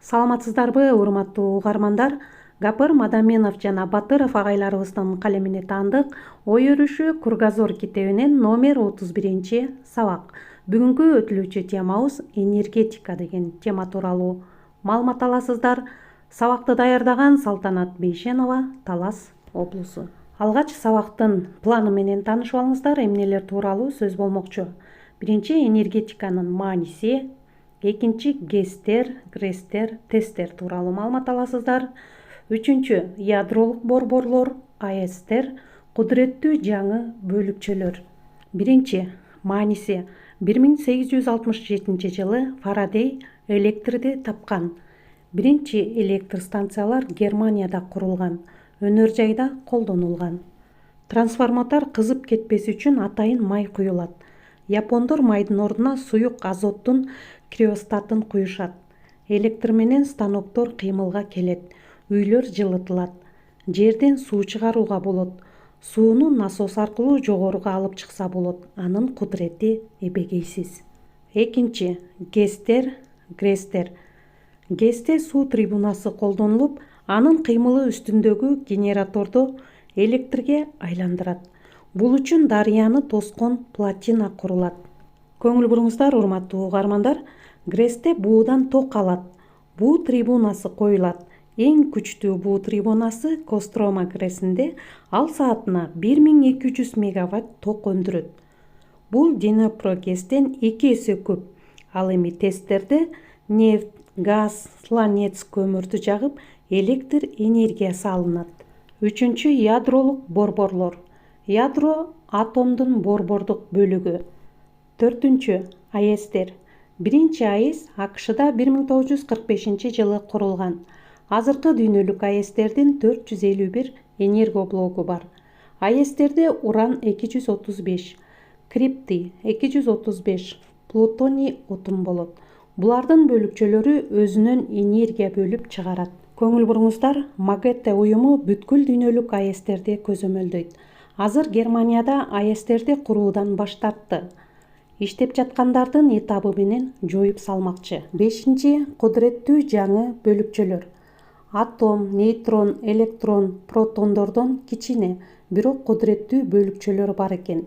Саламатсыздарбы, урматтуу угармандар? Гапыр Мадаменов жана Батыров агайларыбыздын калемине таандык ой өрүшү Кругозор китебинен номер 31 сабак. Бүгүнкү өтүлүүчү темабыз энергетика деген тема тууралуу маалымат аласыздар. Сабакты даярдаган Салтанат Бейшенова, Талас облусу. Алгач сабактын планы менен таанышып алыңыздар. Эмнелер тууралуу сөз болмокчу? Биринчи, энергетиканын мааниси. Экинчи, гэстер, грестер, тесттер тууралуу маалымат аласыздар. Үчүнчү, ядролук борборлор, АЭСтер, кудуреттүү жаңы бөлүкчөлөр. Биринчи, мааниси. 1867 жылы Фарадей электрди тапкан. Биринчи электр станциялар Германияда курулган, өнөр жайда колдонулган. Трансформатор кызып кетпеси үчүн атайын май куюлат. Япондор майдын ордуна суюк азоттун криостатын куюшат. Электр менен станоктор кыймылга келет, үйлөр жылытылат. Жерден суу чыгарууга болот. Сууну насос аркылуу жогоруга алып чыкса болот. Анын кудурети эбегейсиз. Экинчи, гэстер, грестер. ГЭСте суу трибунасы колдонулуп, анын кыймылы үстүндөгү генераторду электрге айландырат. Бул үчүн дарыяны тоскон плотина курулат. Көңүл буруңуздар, урматтуу угармандар. Гресте буудан ток алат. Буу трибунасы коюлат. Эң күчтүү буу трибунасы Кострома Гресинде ал саатына 1200 мегаватт ток өндүрөт. Бул Днепро ГЭСтен 2 эсе көп. Ал эми тесттерде нефть, газ, сланец көмүрдү жагып, электр энергиясы алынат. Үчүнчү, ядролук борборлор. Ядро атомдун борбордук бөлүгү. Төртүнчү, АЭСтер. Биринчи АЭС АКШда 1945 жылы курулган. Азыркы дүйнөлүк АЭСтердин 451 энергоблогу бар. АЭСтерде уран 235, криптий 235, плутоний отун болот. Булардын бөлүкчөлөрү өзүнөн энергия бөлүп чыгарат. Көңүл буруңуздар, МАГЭТЭ уюму бүткүл дүйнөлүк АЭСтерди көзөмөлдөйт. Азыр Германияда АЭСтерди куруудан баш тартты. Иштеп жаткандардын этабы менен жоюп салмакчы. Бешинчи, кудуреттүү жаңы бөлүкчөлөр. Атом, нейтрон, электрон, протондордон кичине, бирок кудуреттүү бөлүкчөлөр бар экен.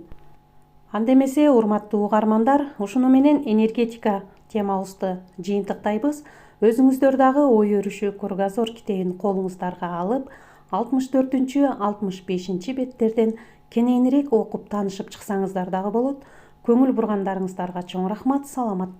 Анда эмесе, урматтуу угармандар, ушуну менен энергетика темабызды жыйынтыктайбыз. Өзүңүздөр дагы ой өрүшү Кругозор китебин колуңуздарга алып, 64-65 беттерден кененирээк окуп таанышып чыксаңыздар дагы болот. Көңүл бургандарыңыздарга чоң рахмат. Саламатта